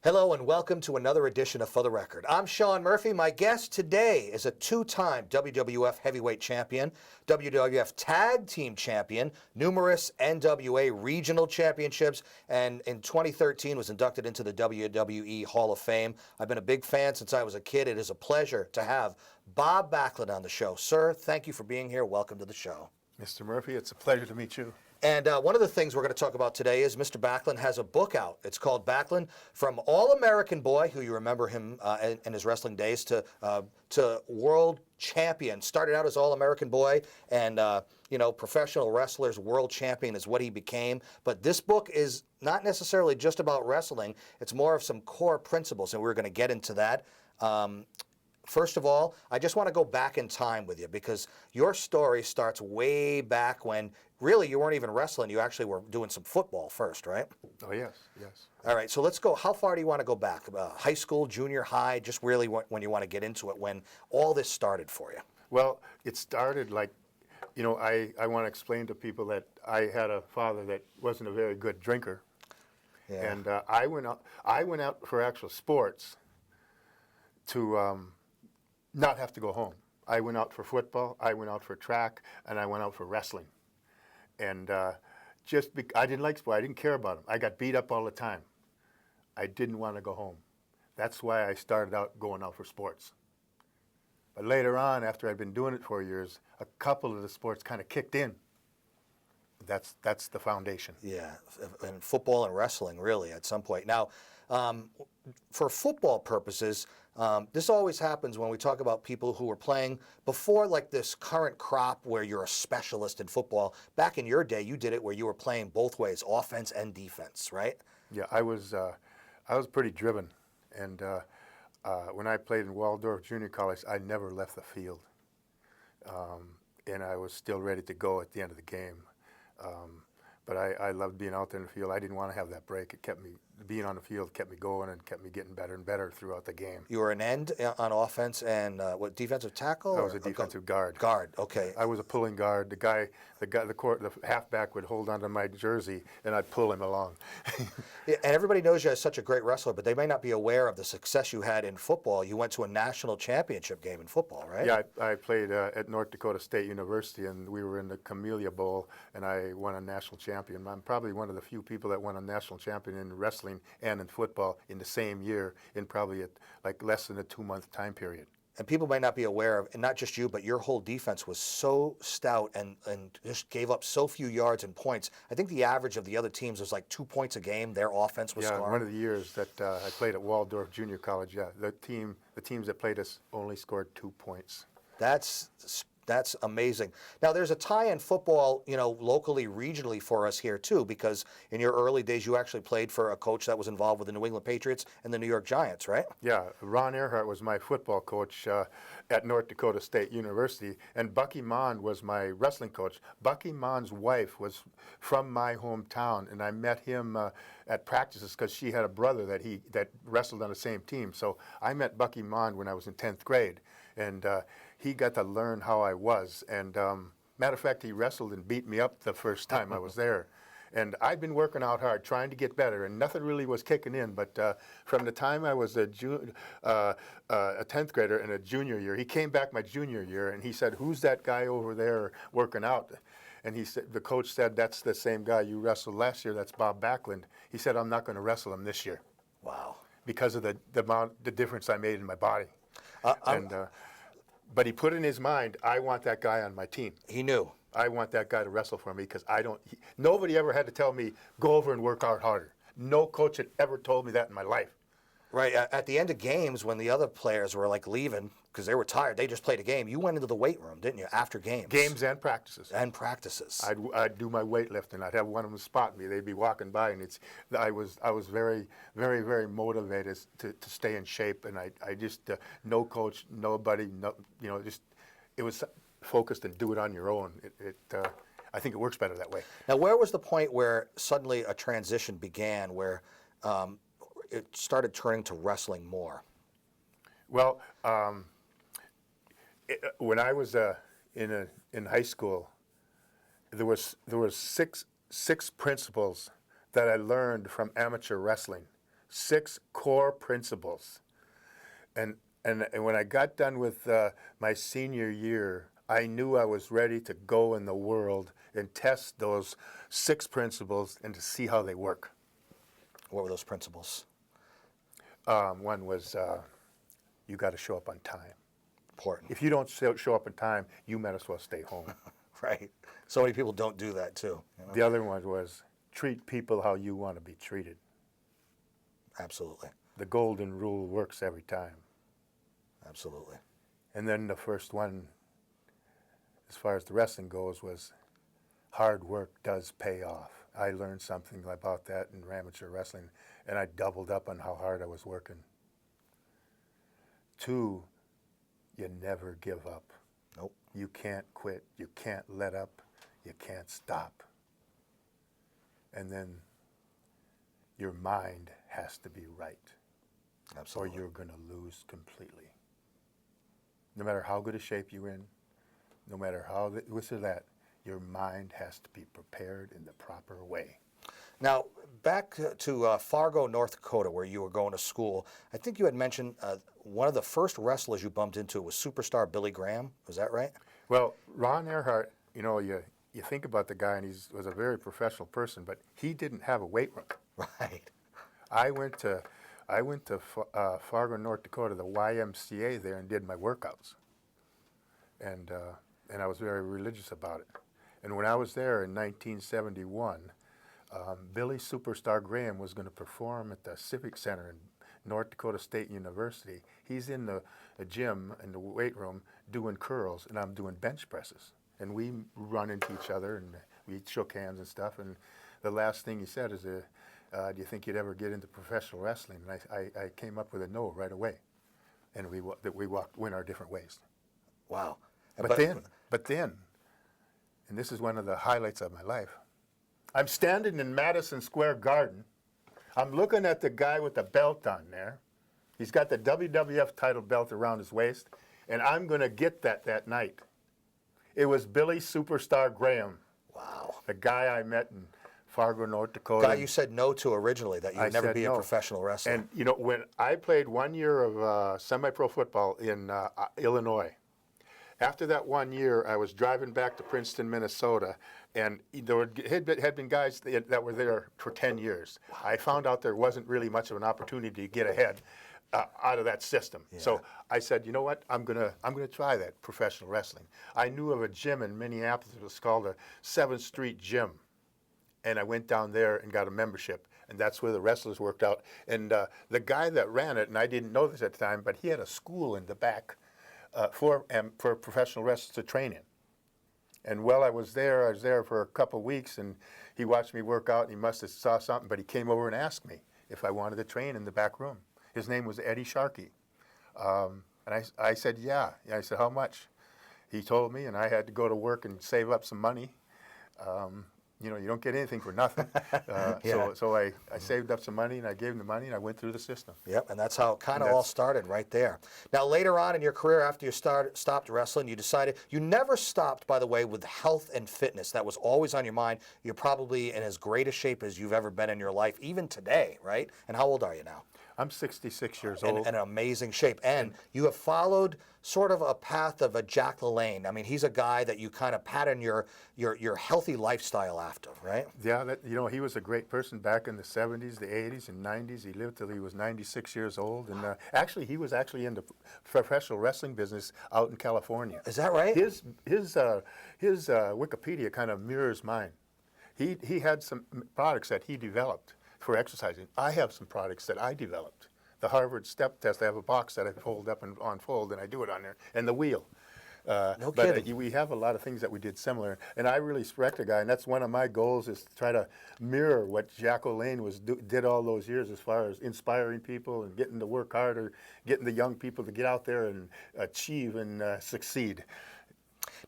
Hello and welcome to another edition of For the Record. I'm Sean Murphy. My guest today is a two-time WWF Heavyweight Champion, WWF Tag Team Champion, numerous NWA Regional Championships, and in 2013 was inducted into the WWE Hall of Fame. I've been a big fan since I was a kid. It is a pleasure to have Bob Backlund on the show. Sir, thank you for being here. Welcome to the show. Mr. Murphy, it's a pleasure to meet you. And one of the things we're going to talk about today is Mr. Backlund has a book out. It's called Backlund, From All-American Boy, who you remember him in his wrestling days, to world champion. Started out as All-American Boy, and professional wrestlers, world champion is what he became. But this book is not necessarily just about wrestling. It's more of some core principles, and we're going to get into that. First of all, I just want to go back in time with you because your story starts way back when really you weren't even wrestling. You actually were doing some football first, right? Oh, yes. All right, so let's go. How far do you want to go back? High school, junior high, just really when you want to get into it, when all this started for you? Well, it started like, I want to explain to people that I had a father that wasn't a very good drinker. Yeah. And I went out for actual sports to not have to go home. I went out for football, I went out for track, and I went out for wrestling. And I didn't like sport. I didn't care about them. I got beat up all the time. I didn't want to go home. That's why I started out going out for sports. But later on, after I'd been doing it for years, a couple of the sports kind of kicked in. That's the foundation. Yeah, and football and wrestling, really, at some point. Now, for football purposes, this always happens when we talk about people who were playing before, like this current crop where you're a specialist in football. Back in your day, you did it where you were playing both ways, offense and defense, right? Yeah, I was pretty driven, and when I played in Waldorf Junior College, I never left the field, and I was still ready to go at the end of the game. But I loved being out there in the field. I didn't want to have that break. It kept me, being on the field kept me going and kept me getting better and better throughout the game. You were an end on offense and what, defensive tackle? I was a defensive guard. Guard, okay. I was a pulling guard. The halfback would hold onto my jersey and I'd pull him along. Yeah, and everybody knows you as such a great wrestler, but they may not be aware of the success you had in football. You went to a national championship game in football, right? Yeah, I played at North Dakota State University, and we were in the Camellia Bowl, and I won a national champion. I'm probably one of the few people that won a national champion in wrestling and in football in the same year, in probably like less than a 2-month time period. And people might not be aware of, and not just you, but your whole defense was so stout and just gave up so few yards and points. I think the average of the other teams was like 2 points a game. Their offense was scoring. One of the years that I played at Waldorf Junior College, the teams that played us only scored 2 points. That's amazing. Now, there's a tie in football, locally, regionally for us here, too, because in your early days, you actually played for a coach that was involved with the New England Patriots and the New York Giants, right? Yeah, Ron Earhart was my football coach at North Dakota State University, and Bucky Mond was my wrestling coach. Bucky Mond's wife was from my hometown, and I met him at practices because she had a brother that wrestled on the same team. So I met Bucky Mond when I was in 10th grade, and he got to learn how I was. And matter of fact, he wrestled and beat me up the first time I was there. And I'd been working out hard, trying to get better, and nothing really was kicking in. But from the time I was a 10th grader and a junior year, he came back my junior year, and he said, "Who's that guy over there working out?" And he said, the coach said, "That's the same guy you wrestled last year. That's Bob Backlund." He said, "I'm not going to wrestle him this year." Wow. Because of the difference I made in my body. But he put in his mind, I want that guy on my team. He knew. I want that guy to wrestle for me because nobody ever had to tell me, go over and work out harder. No coach had ever told me that in my life. Right. At the end of games, when the other players were like leaving because they were tired, they just played a game. You went into the weight room, didn't you, after games? Games and practices. And practices. I'd do my weightlifting. I'd have one of them spot me. They'd be walking by, and I was very, very, very motivated to stay in shape. And I just no coach, nobody, it was focused and do it on your own. I think it works better that way. Now, where was the point where suddenly a transition began, where it started turning to wrestling more? Well, when I was in high school, there was six principles that I learned from amateur wrestling. 6 core principles. And when I got done with my senior year, I knew I was ready to go in the world and test those 6 principles and to see how they work. What were those principles? One was you got to show up on time. Important. If you don't show up on time, you might as well stay home. Right. So many people don't do that too. You know? The other one was treat people how you want to be treated. Absolutely. The golden rule works every time. Absolutely. And then the first one, as far as the wrestling goes, was hard work does pay off. I learned something about that in amateur wrestling, and I doubled up on how hard I was working. 2, you never give up. Nope. You can't quit. You can't let up. You can't stop. And then your mind has to be right, Absolutely. or you're going to lose completely. No matter how good a shape you're in, no matter how this or that, your mind has to be prepared in the proper way. Now, back to Fargo, North Dakota, where you were going to school, I think you had mentioned one of the first wrestlers you bumped into was superstar Billy Graham. Was that right? Well, Ron Earhart, you know, you think about the guy, and he was a very professional person, but he didn't have a weight room. Right. I went to Fargo, North Dakota, the YMCA there, and did my workouts. And I was very religious about it. And when I was there in 1971, Billy Superstar Graham was going to perform at the Civic Center in North Dakota State University. He's in the gym, in the weight room, doing curls, and I'm doing bench presses. And we run into each other, and we shook hands and stuff. And the last thing he said is, do you think you'd ever get into professional wrestling? And I came up with a no right away. And we went our different ways. Wow. But then, and this is one of the highlights of my life, I'm standing in Madison Square Garden. I'm looking at the guy with the belt on there. He's got the WWF title belt around his waist, and I'm going to get that night. It was Billy Superstar Graham. Wow. The guy I met in Fargo, North Dakota. Guy you said no to originally, that you would never be a no. professional wrestler. And, you know, when I played 1 year of semi-pro football in Illinois, after that 1 year, I was driving back to Princeton, Minnesota, and there had been guys that were there for 10 years. I found out there wasn't really much of an opportunity to get ahead out of that system. Yeah. So I said, you know what, I'm gonna try that professional wrestling. I knew of a gym in Minneapolis. It was called the 7th Street Gym, and I went down there and got a membership. And that's where the wrestlers worked out. And the guy that ran it, and I didn't know this at the time, but he had a school in the back for professional wrestlers to train in. And while I was there for a couple of weeks, and he watched me work out, and he must have saw something, but he came over and asked me if I wanted to train in the back room. His name was Eddie Sharkey. And I said, yeah. I said, how much? He told me, and I had to go to work and save up some money. You know, you don't get anything for nothing. Yeah. So I saved up some money, and I gave him the money, and I went through the system. Yep, and that's how it kind of all started right there. Now, later on in your career, after you stopped wrestling, you decided, you never stopped, by the way, with health and fitness. That was always on your mind. You're probably in as great a shape as you've ever been in your life, even today, right? And how old are you now? I'm 66 years old. In an amazing shape. And you have followed sort of a path of a Jack LaLanne. I mean, he's a guy that you kind of pattern your healthy lifestyle after, right? Yeah, you know, he was a great person back in the 70s, the 80s, and 90s. He lived till he was 96 years old. And actually, he was actually in the professional wrestling business out in California. Is that right? His Wikipedia kind of mirrors mine. He had some products that he developed for exercising. I have some products that I developed. The Harvard step test, I have a box that I fold up and unfold, and I do it on there, and the wheel. No but kidding. We have a lot of things that we did similar, and I really respect the guy, and that's one of my goals, is to try to mirror what Jack LaLanne did all those years, as far as inspiring people and getting to work harder, getting the young people to get out there and achieve and succeed.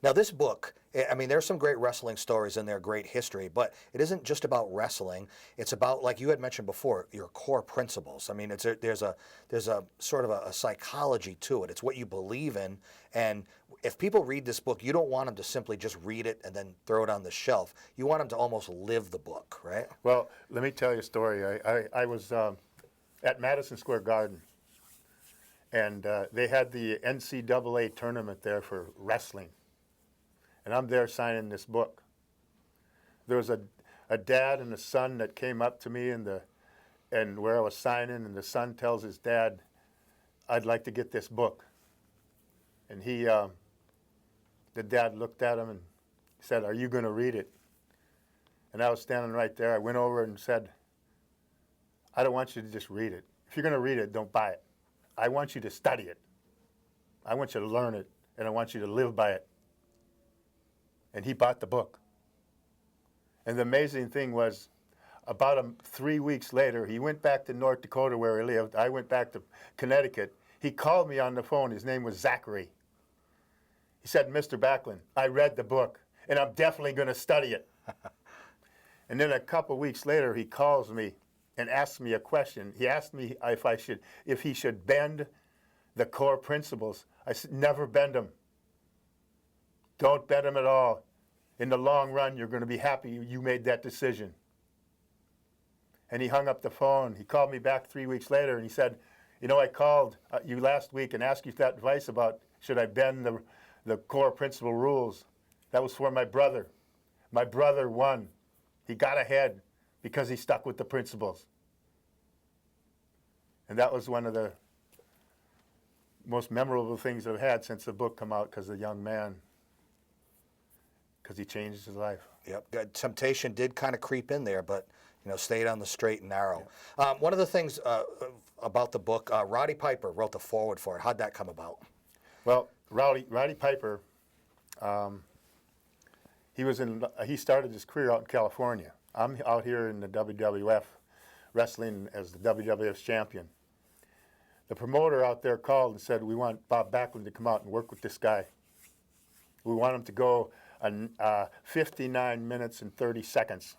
Now, this book, I mean, there's some great wrestling stories in there, great history, but it isn't just about wrestling. It's about, like you had mentioned before, your core principles. I mean, there's a sort of a psychology to it. It's what you believe in, and if people read this book, you don't want them to simply just read it and then throw it on the shelf. You want them to almost live the book, right? Well, let me tell you a story. I was at Madison Square Garden. And they had the NCAA tournament there for wrestling. And I'm there signing this book. There was a dad and a son that came up to me and where I was signing, and the son tells his dad, "I'd like to get this book." And the dad looked at him and said, "Are you going to read it?" And I was standing right there. I went over and said, "I don't want you to just read it. If you're going to read it, don't buy it. I want you to study it. I want you to learn it, and I want you to live by it." And he bought the book. And the amazing thing was, about 3 weeks later, he went back to North Dakota where he lived. I went back to Connecticut. He called me on the phone. His name was Zachary. He said, "Mr. Backlund, I read the book, and I'm definitely going to study it." And then a couple weeks later, he calls me and asks me a question. He asked me if he should bend the core principles. I said, "Never bend them. Don't bend them at all. In the long run, you're going to be happy you made that decision." And he hung up the phone. He called me back 3 weeks later, and he said, "You know, I called you last week and asked you that advice about should I bend the core principle rules. That was for my brother. My brother won. He got ahead because he stuck with the principles." And that was one of the most memorable things I've had since the book come out, because the young man, because he changed his life. Yep. Temptation did kind of creep in there, but stayed on the straight and narrow. One of the things about the book, Roddy Piper wrote the foreword for it. How'd that come about? Well, Roddy Piper, he started his career out in California. I'm out here in the WWF, wrestling as the WWF champion. The promoter out there called and said, "We want Bob Backlund to come out and work with this guy. We want him to go 59 minutes and 30 seconds.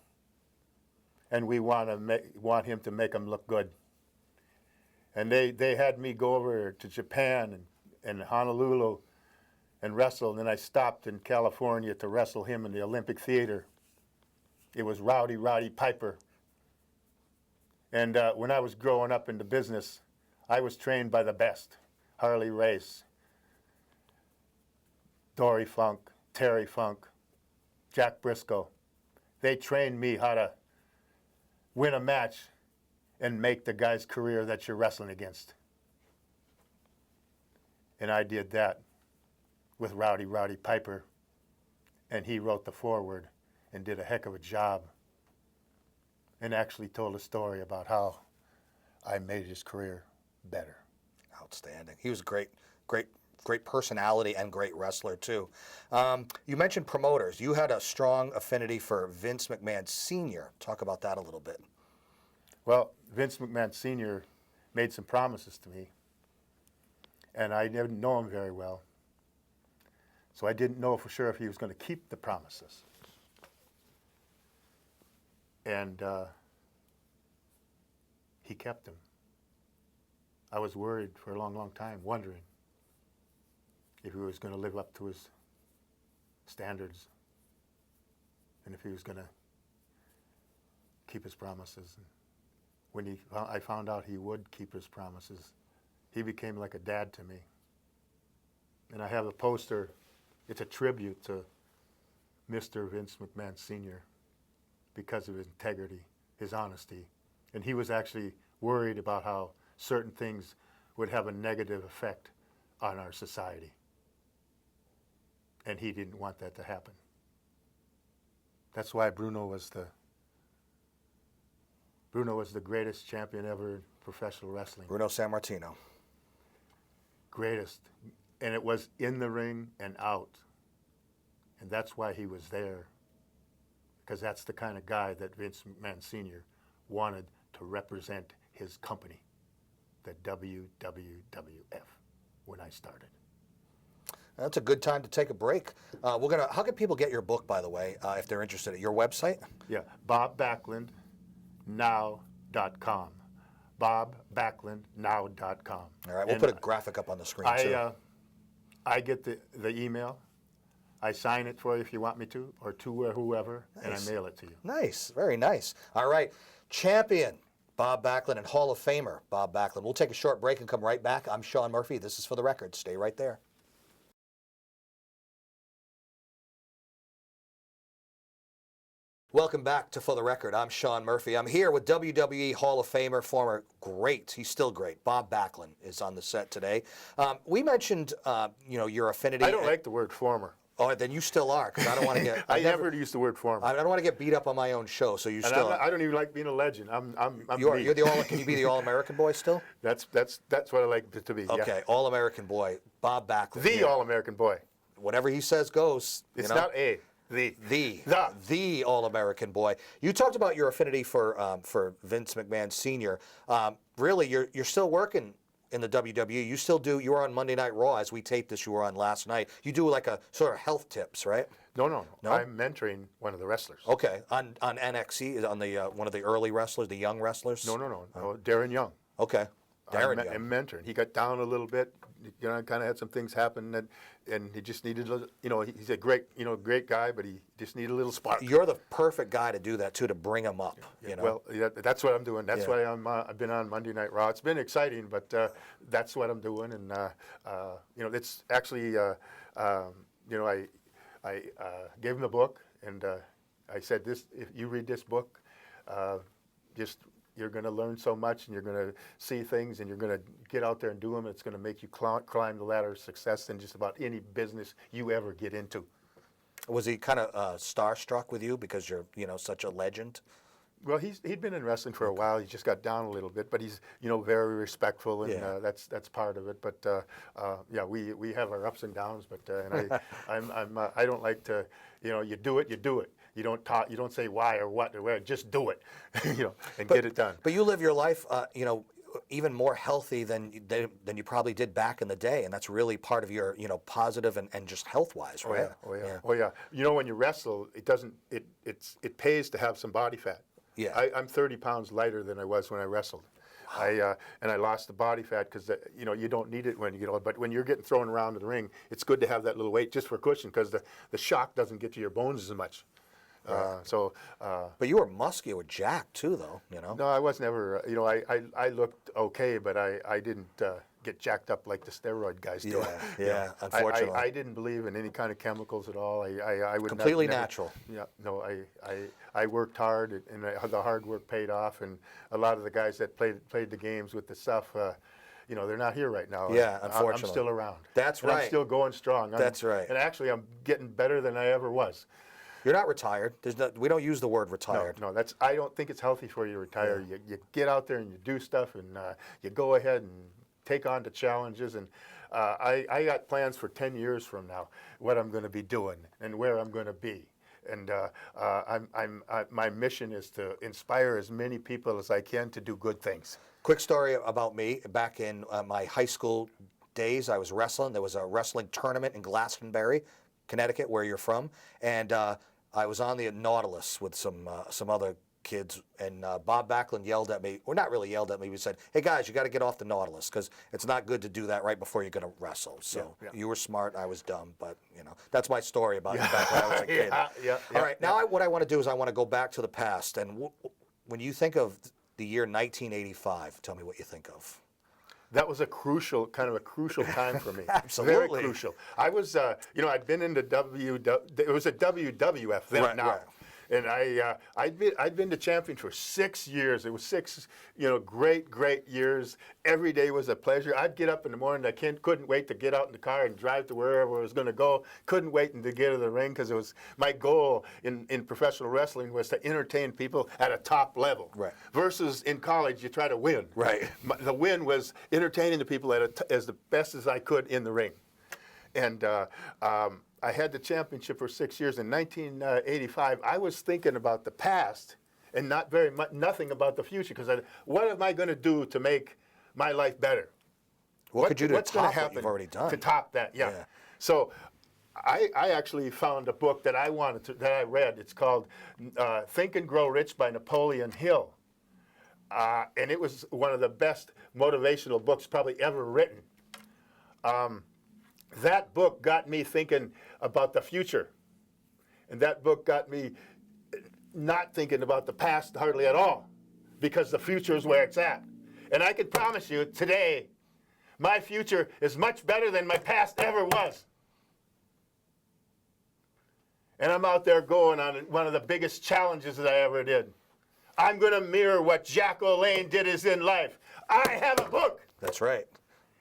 And we want him to make him look good." And they had me go over to Japan and Honolulu and wrestle. And then I stopped in California to wrestle him in the Olympic Theater. It was Roddy Piper. And when I was growing up in the business, I was trained by the best. Harley Race, Dory Funk, Terry Funk, Jack Briscoe. They trained me how to win a match and make the guy's career that you're wrestling against. And I did that with Roddy Piper, and he wrote the foreword and did a heck of a job and actually told a story about how I made his career better. Outstanding. He was a great personality and great wrestler too. You mentioned promoters. You had a strong affinity for Vince McMahon Sr. Talk about that a little bit. Well, Vince McMahon Sr. made some promises to me, and I didn't know him very well. So I didn't know for sure if he was going to keep the promises. And he kept them. I was worried for a long, long time, wondering if he was going to live up to his standards and if he was going to keep his promises. And when I found out he would keep his promises, he became like a dad to me. And I have a poster. It's a tribute to Mr. Vince McMahon Sr. because of his integrity, his honesty. And he was actually worried about how certain things would have a negative effect on our society. And he didn't want that to happen. That's why Bruno was the greatest champion ever in professional wrestling. Bruno Sammartino. Greatest. And it was in the ring and out. And that's why he was there. Because that's the kind of guy that Vince McMahon Sr. wanted to represent his company, the WWF, when I started. That's a good time to take a break. How can people get your book, by the way, if they're interested? At your website? Yeah, BobBacklundNow.com. BobBacklundNow.com. All right, we'll put a graphic up on the screen, too. I get the email. I sign it for you if you want me to, or to whoever, nice. And I mail it to you. Nice, very nice. All right, champion, Bob Backlund and Hall of Famer Bob Backlund. We'll take a short break and come right back. I'm Sean Murphy. This is For the Record. Stay right there. Welcome back to For the Record. I'm Sean Murphy. I'm here with WWE Hall of Famer, former great, he's still great, Bob Backlund is on the set today. We mentioned, your affinity. I don't like the word former. Oh, then you still are, because I don't want to get. I never use the word former. I don't want to get beat up on my own show, so you And still. I don't even like being a legend. I'm You're me. the all. Can you be the All-American boy still? That's what I like to be. Okay, Yeah. All-American boy, Bob Backlund. The All-American boy. Whatever he says goes. It's not a. The All-American boy. You talked about your affinity for Vince McMahon Sr. Really, you're still working in the WWE. You still do. You were on Monday Night Raw as we taped this. You were on last night. You do like a sort of health tips, right? No. I'm mentoring one of the wrestlers. Okay, on NXT, on the one of the early wrestlers, the young wrestlers. No. Darren Young. Okay, Darren Young. I'm mentoring. He got down a little bit. Kind of had some things happen, and he just needed, he's a great guy, but he just needed a little spark. You're the perfect guy to do that too, to bring him up. Well, that's what I'm doing. That's why I've been on Monday Night Raw. It's been exciting, but that's what I'm doing, and it's actually, I gave him the book, and I said, if you read this book, you're going to learn so much, and you're going to see things, and you're going to get out there and do them. It's going to make you climb the ladder of success in just about any business you ever get into. Was he kind of starstruck with you because you're, such a legend? Well, he'd been in wrestling for a while. He just got down a little bit, but he's very respectful, and that's part of it. But we have our ups and downs. But and I don't like to, you do it. You don't talk. You don't say why or what or where. Just do it, and get it done. But you live your life, even more healthy than you probably did back in the day, and that's really part of your, positive and just health-wise, right? Oh yeah. When you wrestle, it pays to have some body fat. Yeah. I'm 30 pounds lighter than I was when I wrestled. Wow. And I lost the body fat because you don't need it when you get old. But when you're getting thrown around in the ring, it's good to have that little weight just for cushion, because the shock doesn't get to your bones as much. But you were muscular, jacked too, though. No, I was never. I looked okay, but I didn't get jacked up like the steroid guys do. Yeah. Unfortunately, I didn't believe in any kind of chemicals at all. I would completely never, natural. Yeah. No, I worked hard, and the hard work paid off. And a lot of the guys that played the games with the stuff. They're not here right now. Yeah, unfortunately. I'm still around. That's and right. I'm still going strong. That's right. And actually, I'm getting better than I ever was. You're not retired. We don't use the word retired. No, I don't think it's healthy for you to retire. Yeah. You get out there and you do stuff, and you go ahead and take on the challenges. And I got plans for 10 years from now, what I'm going to be doing and where I'm going to be. And my mission is to inspire as many people as I can to do good things. Quick story about me. Back in my high school days, I was wrestling. There was a wrestling tournament in Glastonbury, Connecticut, where you're from, and I was on the Nautilus with some other kids, and Bob Backlund yelled at me, or not really yelled at me, he said, "Hey guys, you got to get off the Nautilus, because it's not good to do that right before you're going to wrestle." So you were smart, I was dumb, but that's my story about you back when I was a kid. All right, now what I want to do is I want to go back to the past, and when you think of the year 1985, tell me what you think of. That was a crucial time for me. Absolutely. Very crucial. I was, I'd been in the it was a WWF then. Right, now. right. And I'd been the champion for 6 years. It was 6, great years. Every day was a pleasure. I'd get up in the morning. I couldn't wait to get out in the car and drive to wherever I was going to go. Couldn't wait to get to the ring, because it was my goal in professional wrestling was to entertain people at a top level. Right. Versus in college, you try to win. Right. The win was entertaining the people as the best as I could in the ring. And I had the championship for 6 years. In 1985, I was thinking about the past and nothing about the future, because what am I going to do to make my life better? What could you do to what's going top to what happen you've already done? to top that? Yeah. So I actually found a book that that I read. It's called Think and Grow Rich by Napoleon Hill. And it was one of the best motivational books probably ever written. That book got me thinking about the future. And that book got me not thinking about the past hardly at all. because the future is where it's at. And I can promise you today, my future is much better than my past ever was. And I'm out there going on one of the biggest challenges that I ever did. I'm going to mirror what Jack O'Lane did in life. I have a book. That's right.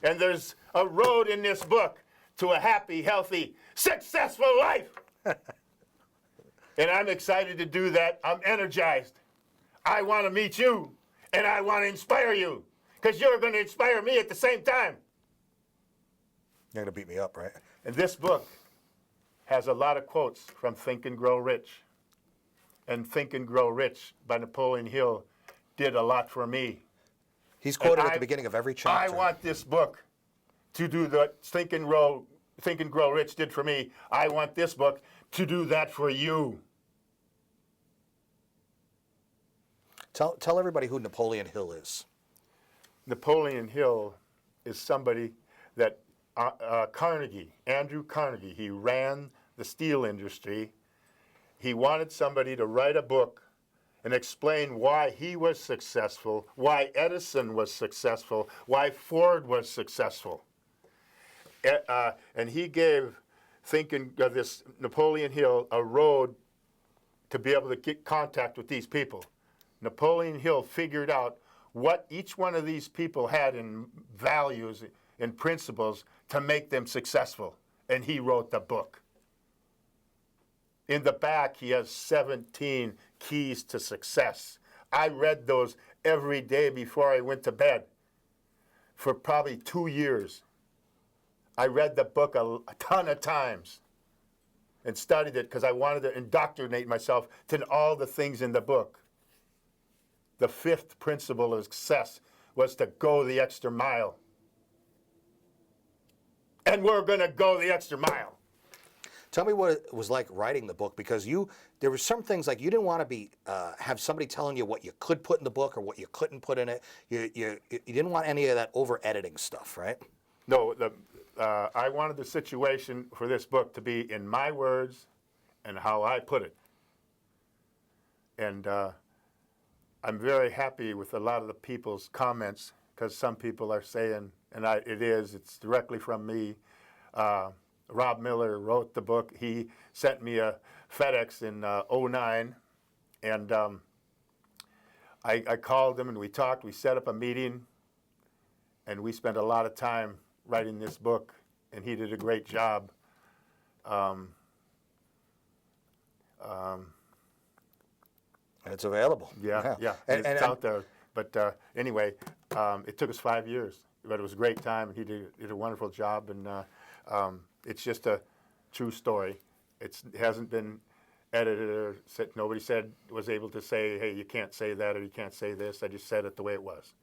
And there's a road in this book to a happy, healthy, successful life. And I'm excited to do that. I'm energized. I want to meet you, and I want to inspire you, because you're going to inspire me at the same time. You're going to beat me up, right? And this book has a lot of quotes from Think and Grow Rich. And Think and Grow Rich by Napoleon Hill did a lot for me. He's quoted at the beginning of every chapter. I want this book to do the Think and Grow Rich did for me. I want this book to do that for you. Tell everybody who Napoleon Hill is. Napoleon Hill is somebody that Andrew Carnegie, he ran the steel industry. He wanted somebody to write a book and explain why he was successful, why Edison was successful, why Ford was successful. And he gave this Napoleon Hill a road to be able to get contact with these people. Napoleon Hill figured out what each one of these people had in values and principles to make them successful, and he wrote the book. In the back, he has 17 keys to success. I read those every day before I went to bed for probably 2 years. I read the book a ton of times and studied it because I wanted to indoctrinate myself to all the things in the book. The fifth principle of success was to go the extra mile. And we're going to go the extra mile. Tell me what it was like writing the book, because there were some things like you didn't want to have somebody telling you what you could put in the book or what you couldn't put in it. You didn't want any of that over-editing stuff, right? No, I wanted the situation for this book to be in my words and how I put it. And I'm very happy with a lot of the people's comments, because some people are saying, and it's directly from me. Rob Miller wrote the book. He sent me a FedEx in '09, and I called him and we talked. We set up a meeting, and we spent a lot of time writing this book, and he did a great job. And it's available. Yeah. It's out there. But anyway, it took us 5 years, but it was a great time, and he did a wonderful job. And it's just a true story. It hasn't been edited or nobody was able to say, hey, you can't say that or you can't say this. I just said it the way it was.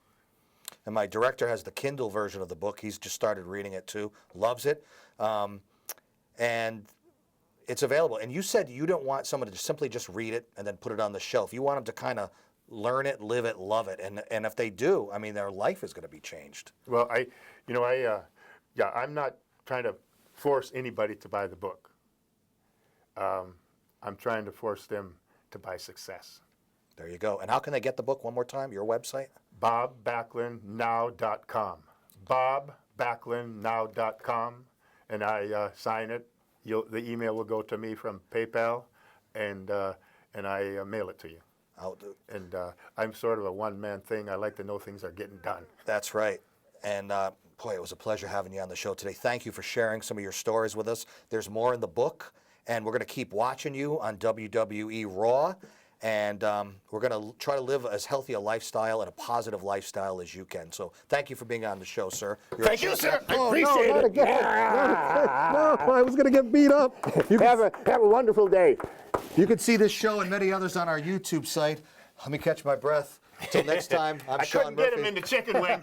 And my director has the Kindle version of the book. He's just started reading it too, loves it. And it's available. And you said you don't want someone to simply just read it and then put it on the shelf. You want them to kind of learn it, live it, love it. And if they do, I mean, their life is going to be changed. Well, I'm not trying to force anybody to buy the book. I'm trying to force them to buy success. There you go. And how can they get the book one more time? Your website? BobBacklundNow.com. BobBacklundNow.com. And I sign it. The email will go to me from PayPal, and I mail it to you. And I'm sort of a one-man thing. I like to know things are getting done. That's right. And boy, it was a pleasure having you on the show today. Thank you for sharing some of your stories with us. There's more in the book, and we're going to keep watching you on WWE Raw. And we're going to try to live as healthy a lifestyle and a positive lifestyle as you can. So thank you for being on the show, sir. Thank you, sir. I appreciate no, not it. again. No, I was going to get beat up. Have a wonderful day. You can see this show and many others on our YouTube site. Let me catch my breath. Until next time, I'm I Sean couldn't Murphy. get him in the chicken wing.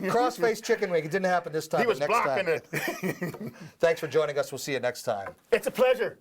Crossface chicken wing. It didn't happen this time. He was but next blocking time. it. Thanks for joining us. We'll see you next time. It's a pleasure.